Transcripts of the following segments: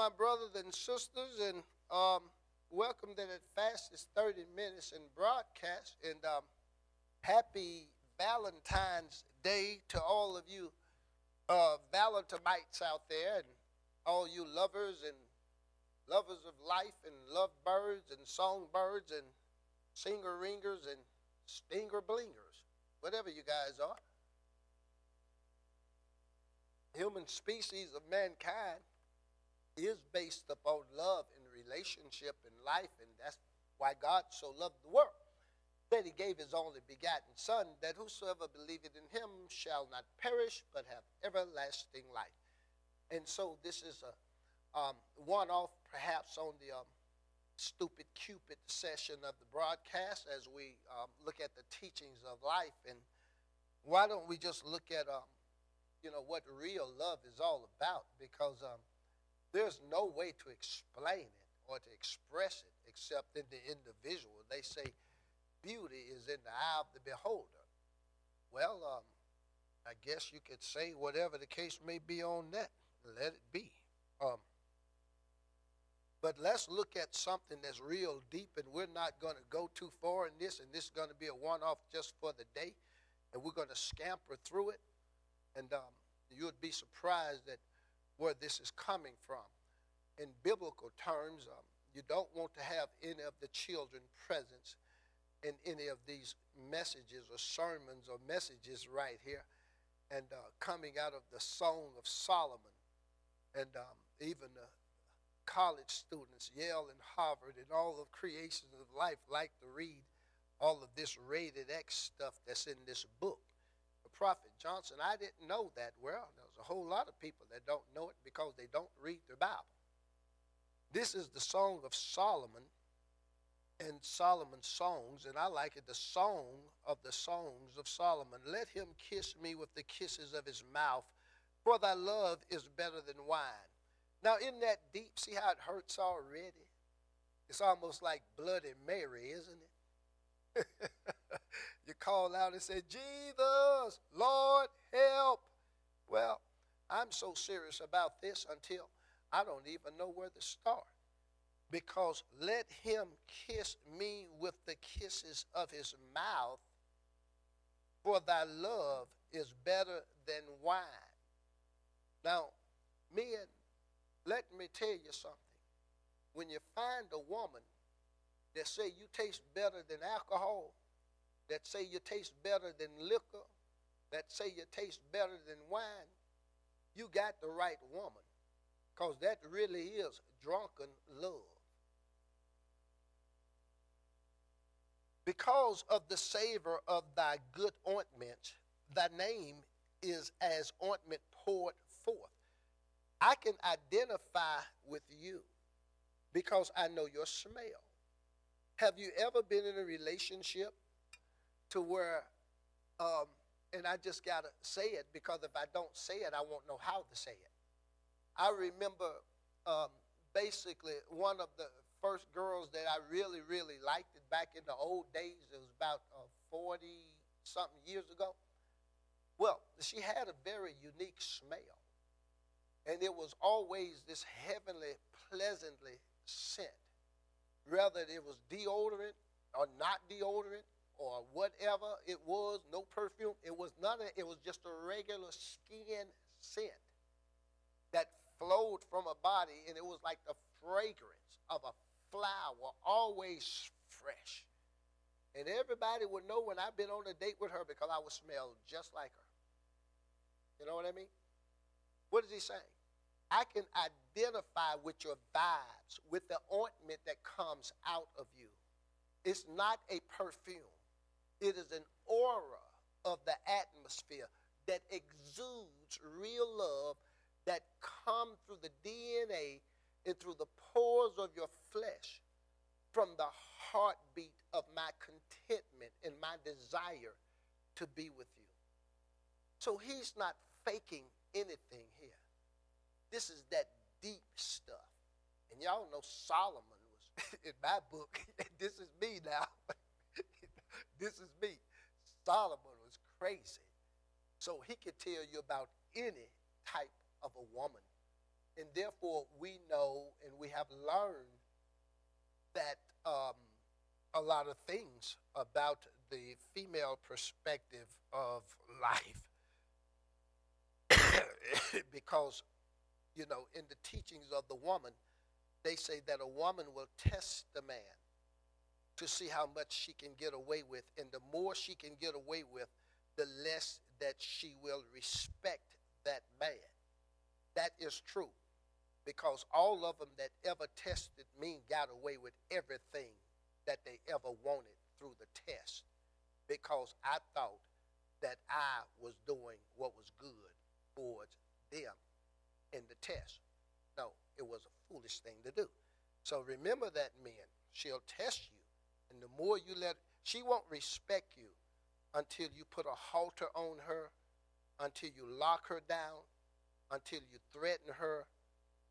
my brothers and sisters, and welcome to the fastest 30 minutes in broadcast. And happy Valentine's Day to all of you Valentinites out there, and all you lovers and lovers of life, and lovebirds and songbirds and singer ringers and stinger blingers, whatever you guys are. Human species of mankind is based upon love and relationship and life, and that's why God so loved the world that he gave his only begotten Son, that whosoever believeth in him shall not perish but have everlasting life. And so this is a one-off perhaps on the stupid Cupid session of the broadcast as we look at the teachings of life. And why don't we just look at what real love is all about, because there's no way to explain it or to express it except in the individual. They say beauty is in the eye of the beholder. Well, I guess you could say whatever the case may be on that. Let it be. But let's look at something that's real deep, and we're not going to go too far in this, and this is going to be a one-off just for the day, and we're going to scamper through it, and you would be surprised at where this is coming from. In biblical terms, you don't want to have any of the children present in any of these messages or sermons or messages right here, and coming out of the Song of Solomon, and even the college students, Yale and Harvard, and all of creations of life like to read all of this rated X stuff that's in this book. Prophet Johnson, I didn't know that. Well, there's a whole lot of people that don't know it because they don't read their Bible. This is the Song of Solomon and Solomon's songs, and I like it, the Song of the Songs of Solomon. Let him kiss me with the kisses of his mouth, for thy love is better than wine. Now, in that deep, see how it hurts already? It's almost like Bloody Mary, isn't it? You call out and say, Jesus, Lord, help. Well, I'm so serious about this until I don't even know where to start. Because let him kiss me with the kisses of his mouth, for thy love is better than wine. Now, men, let me tell you something. When you find a woman that say you taste better than alcohol, that say you taste better than liquor, that say you taste better than wine, you got the right woman, because that really is drunken love. Because of the savor of thy good ointment, thy name is as ointment poured forth. I can identify with you because I know your smell. Have you ever been in a relationship to where, and I just got to say it, because if I don't say it, I won't know how to say it. I remember basically one of the first girls that I really, really liked it back in the old days. It was about 40-something years ago. Well, she had a very unique smell. And it was always this heavenly, pleasantly scent. Whether it was deodorant or not deodorant or whatever it was, no perfume. It was none of it. It was just a regular skin scent that flowed from a body, and it was like the fragrance of a flower, always fresh. And everybody would know when I've been on a date with her because I would smell just like her. You know what I mean? What is he saying? I can identify with your vibes, with the ointment that comes out of you. It's not a perfume. It is an aura of the atmosphere that exudes real love that comes through the DNA and through the pores of your flesh, from the heartbeat of my contentment and my desire to be with you. So he's not faking anything here. This is that deep stuff. And y'all know Solomon was in my book. This is me now. This is me. Solomon was crazy. So he could tell you about any type of a woman. And therefore, we know and we have learned that a lot of things about the female perspective of life. Because, in the teachings of the woman, they say that a woman will test the man to see how much she can get away with. And the more she can get away with, the less that she will respect that man. That is true. Because all of them that ever tested me got away with everything that they ever wanted through the test. Because I thought that I was doing what was good towards them in the test. No, it was a foolish thing to do. So remember that, men. She'll test you. And the more you she won't respect you until you put a halter on her, until you lock her down, until you threaten her,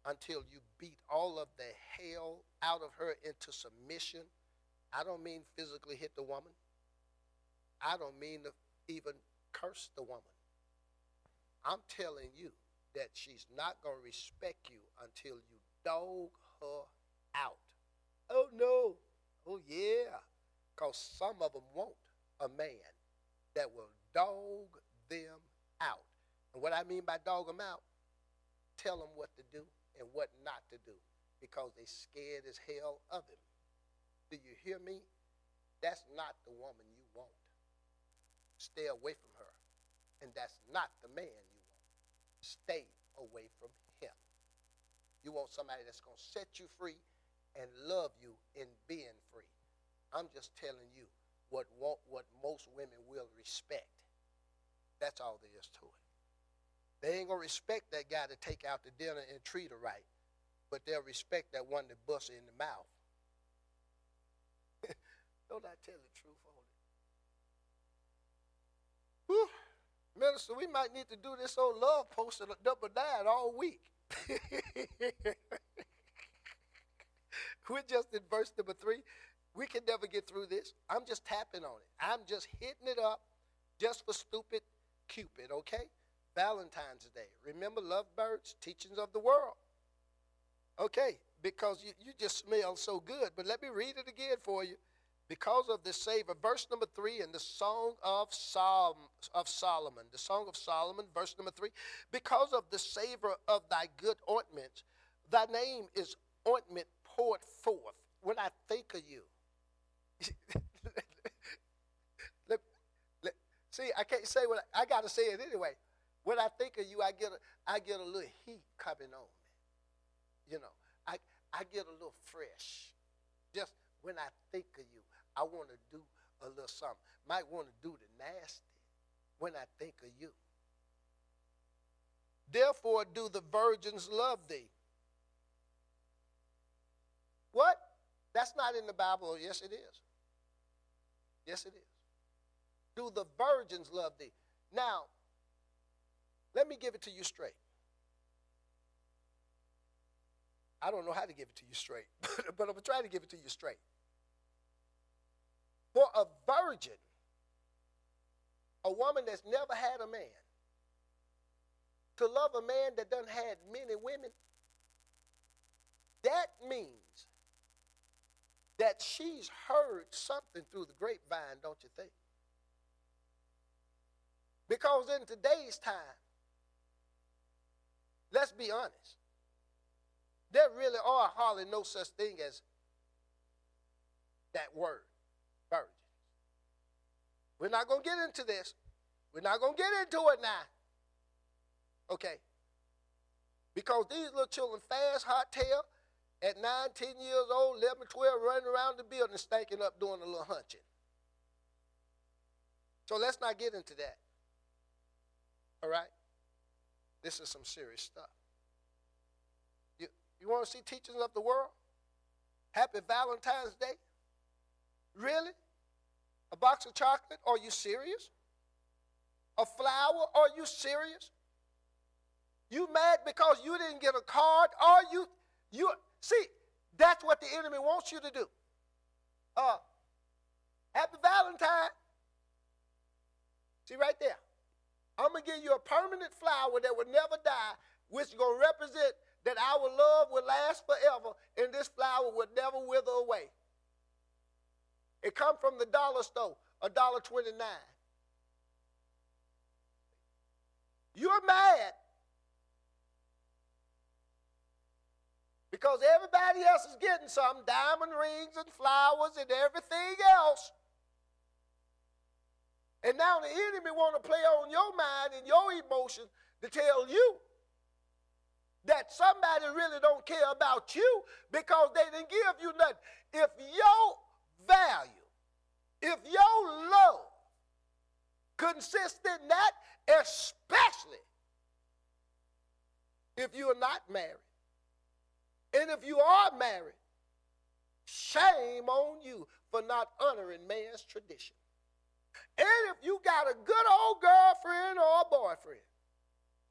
until you beat all of the hell out of her into submission. I don't mean physically hit the woman. I don't mean to even curse the woman. I'm telling you that she's not going to respect you until you dog her out. Oh, no. Oh, yeah. Because some of them want a man that will dog them out. And what I mean by dog them out, tell them what to do and what not to do, because they scared as hell of him. Do you hear me? That's not the woman you want. Stay away from her. And that's not the man you want. Stay away from him. You want somebody that's going to set you free and love you in being free. I'm just telling you what most women will respect. That's all there is to it. They ain't going to respect that guy to take out to dinner and treat her right, but they'll respect that one that busts her in the mouth. Don't I tell the truth on it? Whew. Minister, we might need to do this old love post and double down all week. We're just in verse number 3. We can never get through this. I'm just tapping on it. I'm just hitting it up just for stupid Cupid, okay? Valentine's Day. Remember lovebirds, teachings of the world. Okay, because you just smell so good. But let me read it again for you. Because of the savor, verse number 3 in the Song of Solomon. The Song of Solomon, verse number 3. Because of the savor of thy good ointments, thy name is ointment poured forth. When I think of you, see, I can't say what I got to say it anyway. When I think of you, I get a little heat coming on me. I get a little fresh. Just when I think of you, I want to do a little something. Might want to do the nasty when I think of you. Therefore do the virgins love thee. What? That's not in the Bible. Yes, it is. Yes, it is. Do the virgins love thee? Now, let me give it to you straight. I don't know how to give it to you straight, but I'm going to try to give it to you straight. For a virgin, a woman that's never had a man, to love a man that done had many women, that means that she's heard something through the grapevine, don't you think? Because in today's time, let's be honest, there really are hardly no such thing as that word, virgin. We're not going to get into this. We're not going to get into it now. Okay? Because these little children, fast, hot tail, at 9, 10 years old, 11, 12, running around the building, stinking up, doing a little hunching. So let's not get into that. All right? This is some serious stuff. You want to see teachings of the world? Happy Valentine's Day? Really? A box of chocolate? Are you serious? A flower? Are you serious? You mad because you didn't get a card? Are you see, that's what the enemy wants you to do. Happy Valentine. See right there. I'm going to give you a permanent flower that will never die, which is going to represent that our love will last forever and this flower will never wither away. It come from the dollar store, $1.29. You're mad because everybody else is getting some diamond rings and flowers and everything else. And now the enemy want to play on your mind and your emotions to tell you that somebody really don't care about you because they didn't give you nothing. If your value, if your love consists in that, especially if you are not married, and if you are married, shame on you for not honoring man's tradition. And if you got a good old girlfriend or a boyfriend,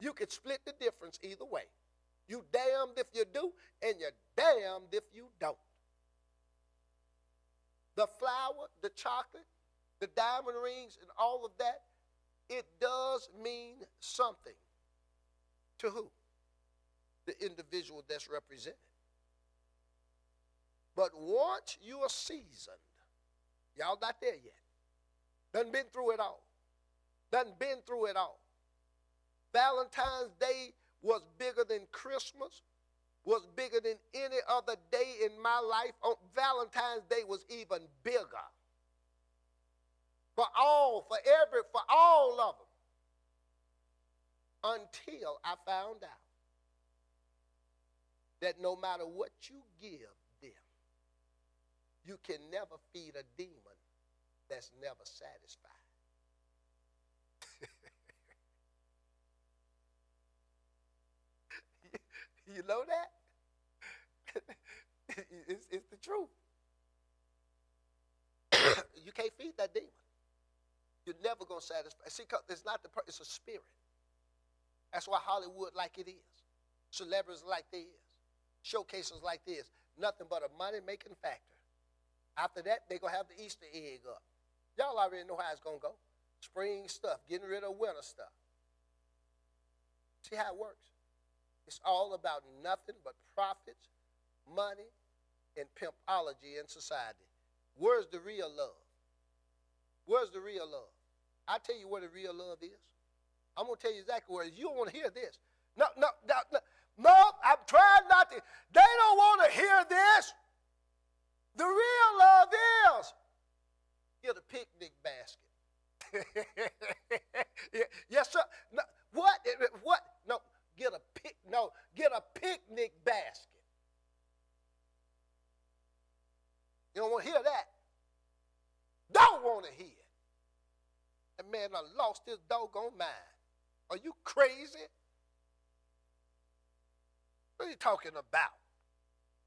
you can split the difference either way. You damned if you do, and you're damned if you don't. The flower, the chocolate, the diamond rings, and all of that, it does mean something. To who? The individual that's represented. But once you are seasoned, y'all not there yet. Done been through it all. Done been through it all. Valentine's Day was bigger than Christmas, was bigger than any other day in my life. Valentine's Day was even bigger. For all of them. Until I found out that no matter what you give them, you can never feed a demon that's never satisfied. You know that? It's the truth. You can't feed that demon. You're never going to satisfy. See, it's not it's a spirit. That's why Hollywood like it is. Celebrities like they is. Showcases like this. Nothing but a money-making factor. After that, they're going to have the Easter egg up. Y'all already know how it's going to go. Spring stuff, getting rid of winter stuff. See how it works? It's all about nothing but profits, money, and pimpology in society. Where's the real love? Where's the real love? I'll tell you what the real love is. I'm going to tell you exactly where it is. You don't want to hear this. No, I'm trying not to. They don't want to hear this. The real love is get a picnic basket. Yes, sir. No, what? No, get a picnic basket. You don't want to hear that. Don't want to hear it. That man done lost his doggone mind. Are you crazy? What are you talking about?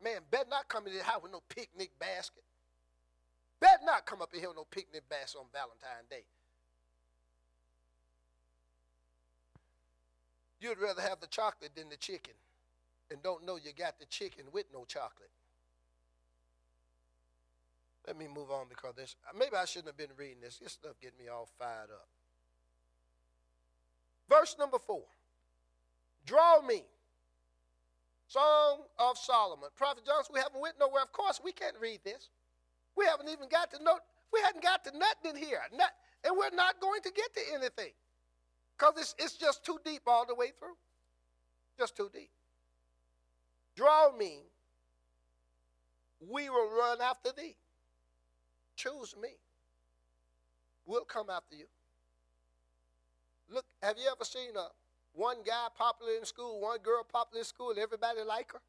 Man, better not come in the house with no picnic basket. Better not come up in here with no picnic basket on Valentine's Day. You'd rather have the chocolate than the chicken and don't know you got the chicken with no chocolate. Let me move on because maybe I shouldn't have been reading this. This stuff getting me all fired up. Verse number 4. Draw me. Song of Solomon. Prophet Johnson, we haven't went nowhere. Of course, we can't read this. We haven't even got to know. We hadn't got to nothing in here. And we're not going to get to anything. Because it's just too deep all the way through. Just too deep. Draw me. We will run after thee. Choose me. We'll come after you. Look, have you ever seen one guy popular in school, one girl popular in school, and everybody like her?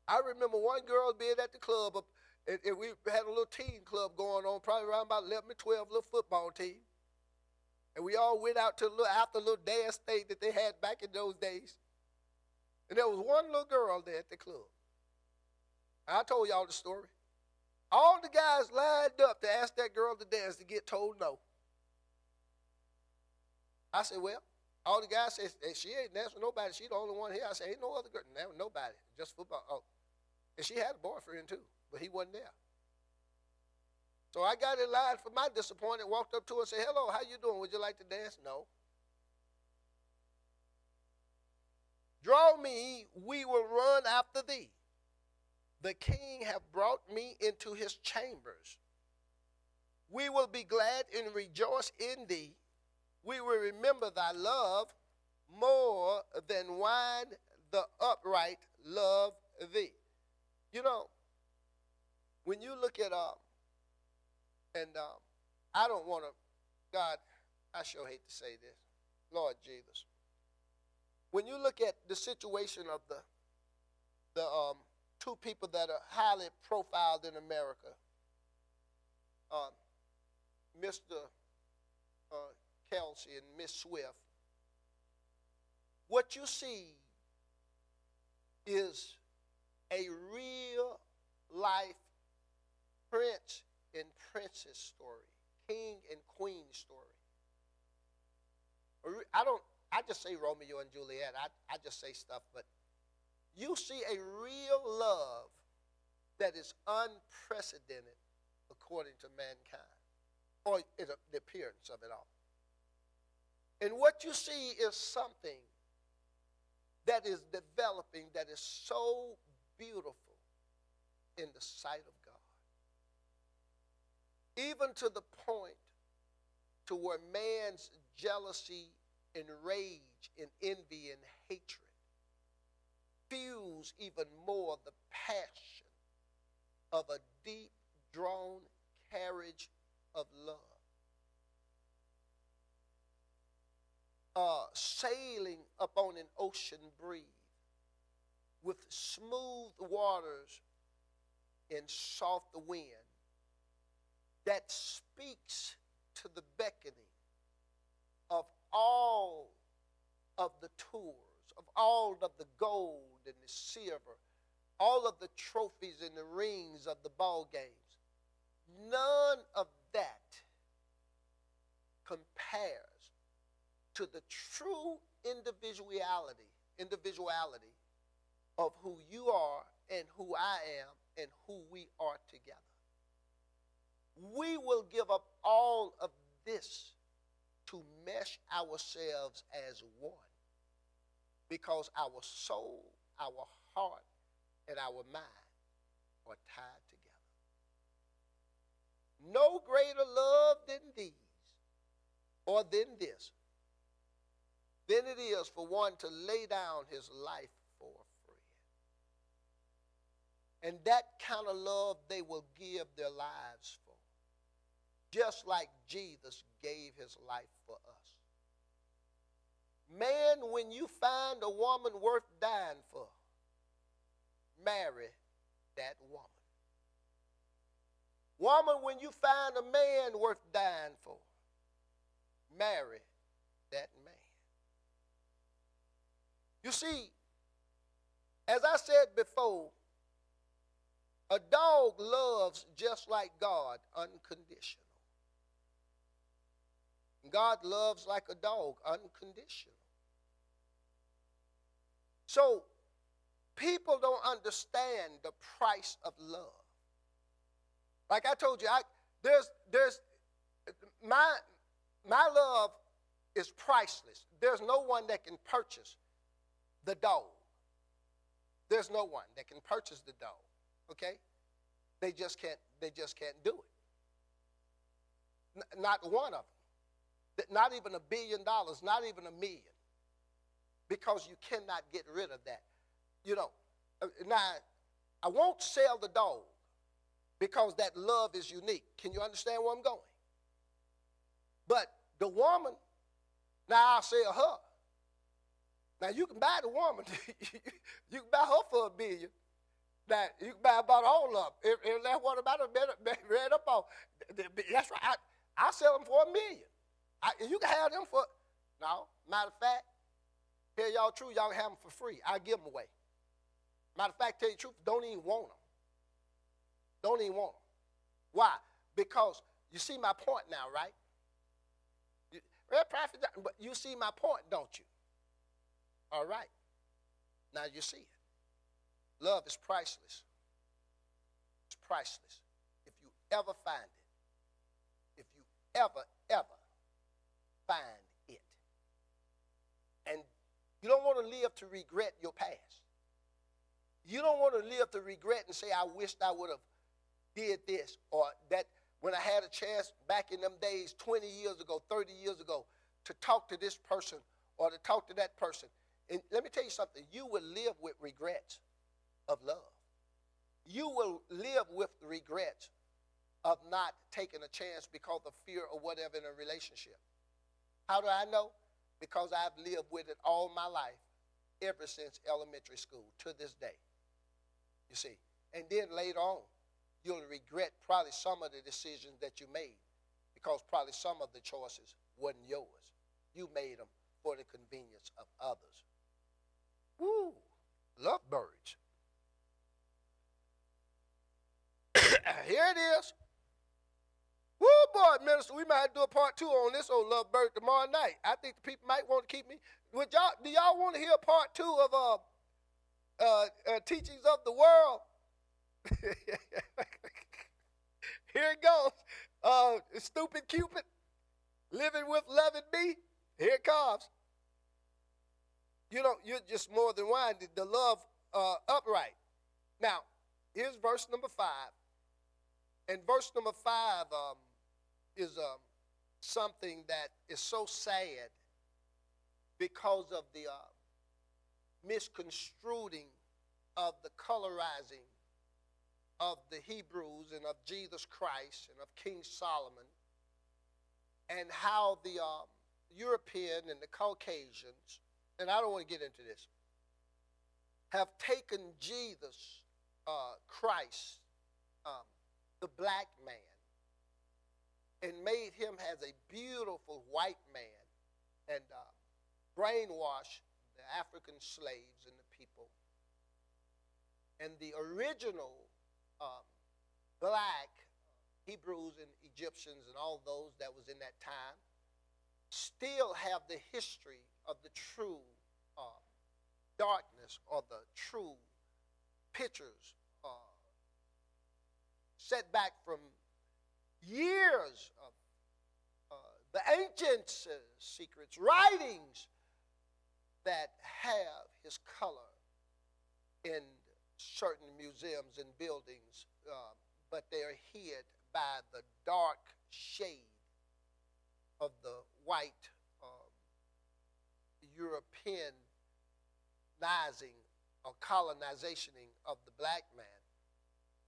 I remember one girl being at the club, and we had a little teen club going on, probably around about 11 or 12, little football team. And we all went out to after a little dance thing that they had back in those days. And there was one little girl there at the club. I told y'all the story. All the guys lined up to ask that girl to dance to get told no. I said, well, all the guys said, hey, she ain't dancing with nobody. She the only one here. I said, ain't no other girl. No, nobody. Just football. Oh. And she had a boyfriend too, but he wasn't there. So I got in line for my disappointment, walked up to her and said, hello, how you doing? Would you like to dance? No. Draw me, we will run after thee. The king hath brought me into his chambers. We will be glad and rejoice in thee. We will remember thy love more than wine. The upright love thee. You know, when you look at, I don't want to, God, I sure hate to say this, Lord Jesus. When you look at the situation of the two people that are highly profiled in America, Mr. Kelsey and Miss Swift, what you see is a real life prince and princess story, king and queen story. I just say Romeo and Juliet. I just say stuff, but you see a real love that is unprecedented according to mankind, or the appearance of it all. And what you see is something that is developing that is so beautiful in the sight of God. Even to the point to where man's jealousy and rage and envy and hatred fuse even more the passion of a deep drawn carriage of love. Sailing upon an ocean breeze with smooth waters and soft wind that speaks to the beckoning of all of the tours, of all of the gold and the silver, all of the trophies and the rings of the ball games. None of that compares to the true individuality of who you are and who I am and who we are together. We will give up all of this to mesh ourselves as one, because our soul, our heart, and our mind are tied together. No greater love than these, or than this, than it is for one to lay down his life for a friend. And that kind of love they will give their lives for, just like Jesus gave his life for us. Man, when you find a woman worth dying for, marry that woman. Woman, when you find a man worth dying for, marry that man. You see, as I said before, a dog loves just like God, unconditional. God loves like a dog, unconditional. So people don't understand the price of love. Like I told you, my love is priceless. There's no one that can purchase the dog. There's no one that can purchase the dog. Okay? They just can't do it. Not one of them. Not even $1 billion, not even $1 million. Because you cannot get rid of that. You know, now, I won't sell the dog because that love is unique. Can you understand where I'm going? But the woman, now I'll sell her. Now, you can buy the woman. You can buy her for $1 billion. Now, you can buy about all of them. If that's what about it, read up on. That's right. I'll sell them for $1 million. You can have them for, no, matter of fact, tell y'all the truth, y'all can have them for free. I'll give them away. Matter of fact, tell you the truth, don't even want them. Don't even want them. Why? Because you see my point now, right? But you see my point, don't you? All right. Now you see it. Love is priceless. It's priceless. If you ever find it. If you ever find it. And you don't want want to live to regret your past. You don't want to live to regret and say, I wished I would have did this, or that when I had a chance back in them days 20 years ago, 30 years ago, to talk to this person or to talk to that person. And let me tell you something. You will live with regrets of love. You will live with regrets of not taking a chance because of fear or whatever in a relationship. How do I know? Because I've lived with it all my life, ever since elementary school to this day. You see. And then later on, you'll regret probably some of the decisions that you made because probably some of the choices wasn't yours. You made them for the convenience of others. Woo! Lovebirds. Here it is. Woo, boy, minister, we might do a part 2 on this old lovebird tomorrow night. I think the people might want to keep me. Do y'all want to hear part 2 of Teachings of the World? Here it goes. Stupid Cupid, living with loving me. Here it comes. You know, you're just more than wine. The love upright. Now, here's verse number 5. And verse number 5 is something that is so sad because of the misconstruing of the colorizing of the Hebrews and of Jesus Christ and of King Solomon, and how the European and the Caucasians, and I don't want to get into this, have taken Jesus Christ, the black man, and made him as a beautiful white man, and brainwashed the African slaves and the people. And the original black Hebrews and Egyptians and all those that was in that time still have the history of the true darkness or the true pictures set back from years of the ancient secrets, writings that have his color in certain museums and buildings, but they are hid by the dark shade of the white Europeanizing or colonizationing of the black man.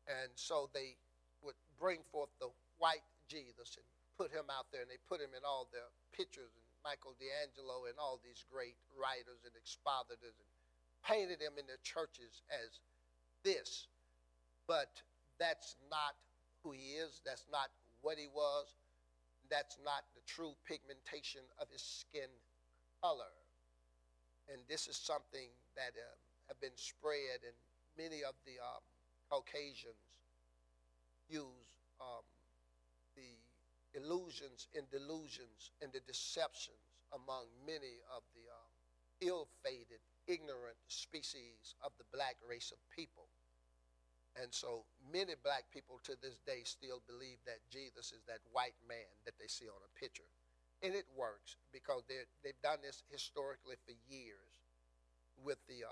And so they would bring forth the white Jesus and put him out there, and they put him in all their pictures, and Michelangelo and all these great writers and expositors, and painted him in their churches as this. But that's not who he is. That's not what he was. That's not the true pigmentation of his skin color. And this is something that have been spread, and many of the Caucasians use the illusions and delusions and the deceptions among many of the ill-fated, ignorant species of the black race of people. And so many black people to this day still believe that Jesus is that white man that they see on a picture. And it works because they've done this historically for years with the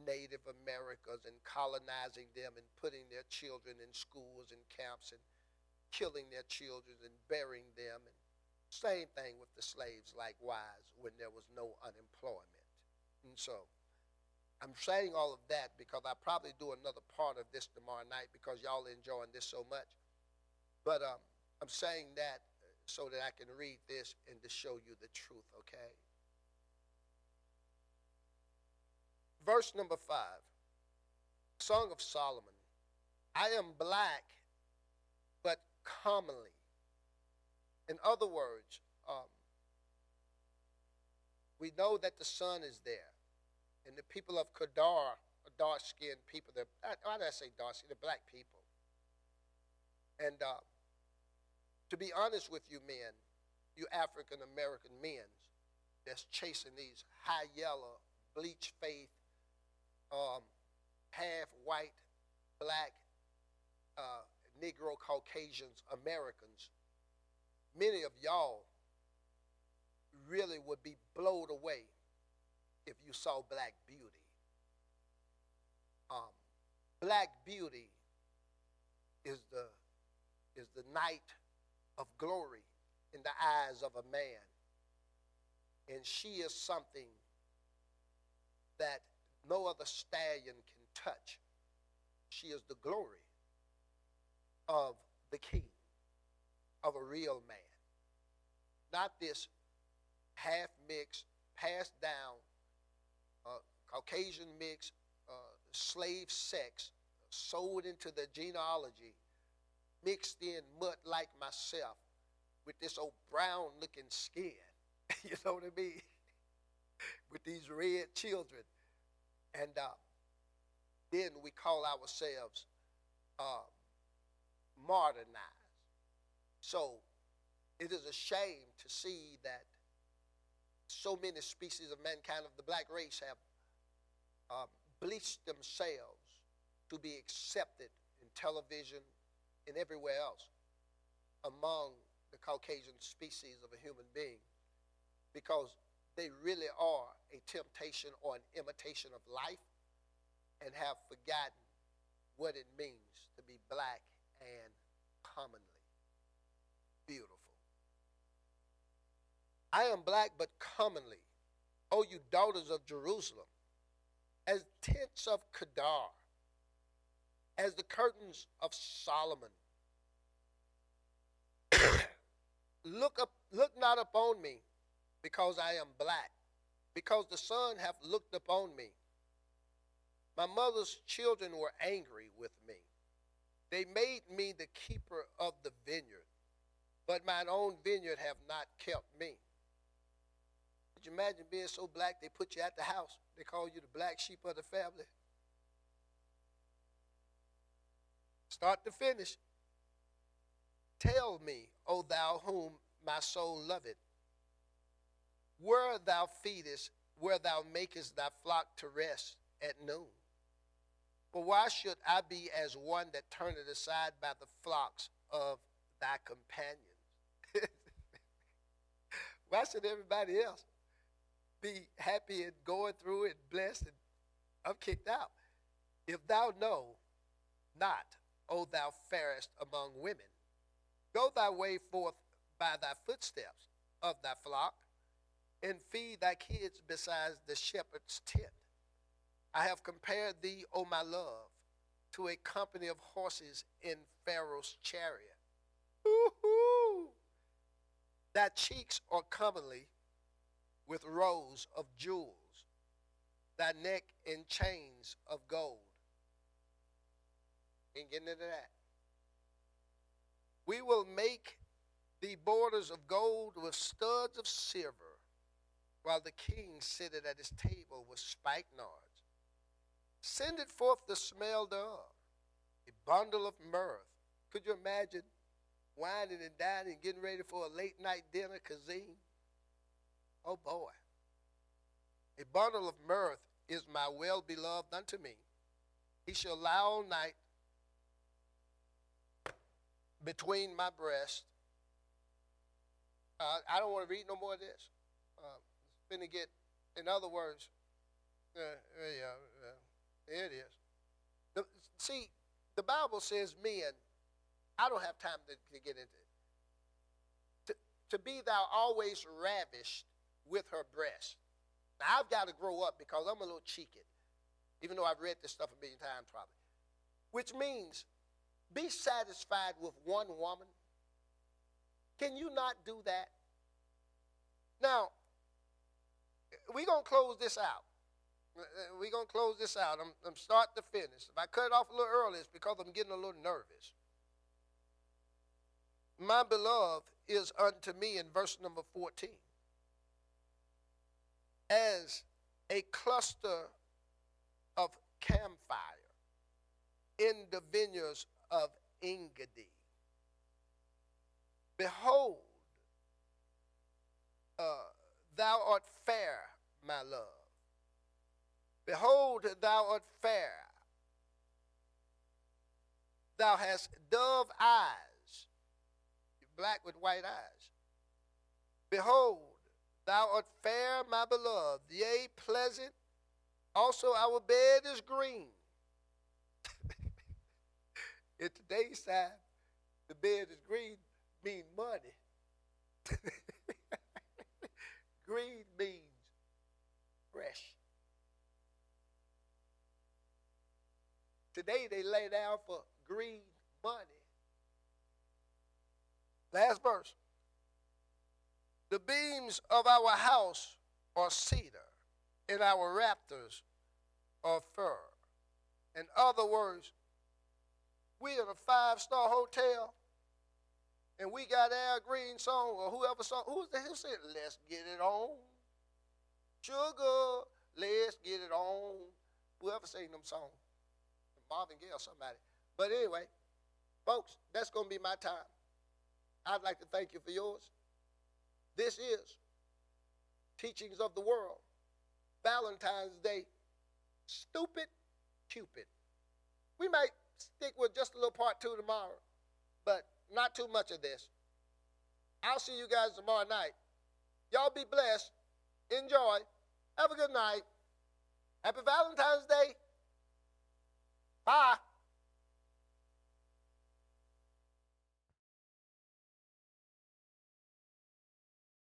Native Americans and colonizing them and putting their children in schools and camps and killing their children and burying them. And same thing with the slaves likewise when there was no unemployment. And so I'm saying all of that because I'll probably do another part of this tomorrow night because y'all are enjoying this so much. But I'm saying that so that I can read this and to show you the truth, okay? Verse number 5, Song of Solomon. I am black, but commonly. In other words, we know that the sun is there. And the people of Kedar are dark-skinned people. Why did I say dark-skinned? They're black people. And to be honest with you men, you African-American men that's chasing these high yellow, bleach-faced, half-white, black, Negro, Caucasians, Americans, many of y'all really would be blown away if you saw black beauty. Um, Black beauty is the night of glory in the eyes of a man. And she is something that no other stallion can touch. She is the glory of the king, of a real man. Not this half mix, passed down, Caucasian mix, slave sex, sold into the genealogy, mixed in mud like myself with this old brown looking skin. You know what I mean? With these red children. And then we call ourselves modernized. So it is a shame to see that so many species of mankind of the black race have bleached themselves to be accepted in television and everywhere else among the Caucasian species of a human being, because they really are a temptation or an imitation of life and have forgotten what it means to be black and commonly beautiful. I am black but commonly, O you daughters of Jerusalem, as tents of Kedar, as the curtains of Solomon. Look not upon me, because I am black, because the sun hath looked upon me. My mother's children were angry with me. They made me the keeper of the vineyard, but mine own vineyard have not kept me. Could you imagine being so black they put you at the house? They call you the black sheep of the family. Start to finish. Tell me, O thou whom my soul loveth, where thou feedest, where thou makest thy flock to rest at noon. For why should I be as one that turneth aside by the flocks of thy companions? Why should everybody else be happy and going through it, blessed, and I'm kicked out? If thou know not, O thou fairest among women, go thy way forth by thy footsteps of thy flock, and feed thy kids beside the shepherd's tent. I have compared thee, O my love, to a company of horses in Pharaoh's chariot. Woo-hoo! Thy cheeks are comely with rows of jewels, thy neck in chains of gold. Ain't getting into that. We will make the borders of gold with studs of silver, while the king sitteth at his table with spikenards. Send it forth the smell thereof, a bundle of myrrh. Could you imagine whining and dining, getting ready for a late night dinner, cuisine? Oh boy. A bundle of myrrh is my well-beloved unto me. He shall lie all night between my breasts. I don't want to read no more of this. It's finna get, in other words, there it is. See, the Bible says men, I don't have time to get into it. To be thou always ravished with her breast. Now, I've got to grow up because I'm a little cheeky, even though I've read this stuff a million times probably. Which means, be satisfied with one woman. Can you not do that? Now, we're going to close this out. We're going to close this out. I'm starting to finish. If I cut it off a little early, it's because I'm getting a little nervous. My beloved is unto me, in verse number 14, as a cluster of camphire in the vineyards of Engedi. Behold, thou art fair, my love. Behold, thou art fair. Thou hast dove eyes, black with white eyes. Behold, thou art fair, my beloved, yea, pleasant Also, our bed is green. In today's time, the bed is green mean money. Green means fresh. Today they lay down for green money. Last verse. The beams of our house are cedar, and our rafters are fir. In other words, we in a 5-star hotel, and we got Al Green song, or whoever song, who said, let's get it on. Sugar, let's get it on. Whoever sang them songs. Marvin Gaye or somebody. But anyway, folks, that's going to be my time. I'd like to thank you for yours. This is Teachings of the World, Valentine's Day, Stupid Cupid. We might stick with just a little part 2 tomorrow, but not too much of this. I'll see you guys tomorrow night. Y'all be blessed. Enjoy. Have a good night. Happy Valentine's Day. Bye.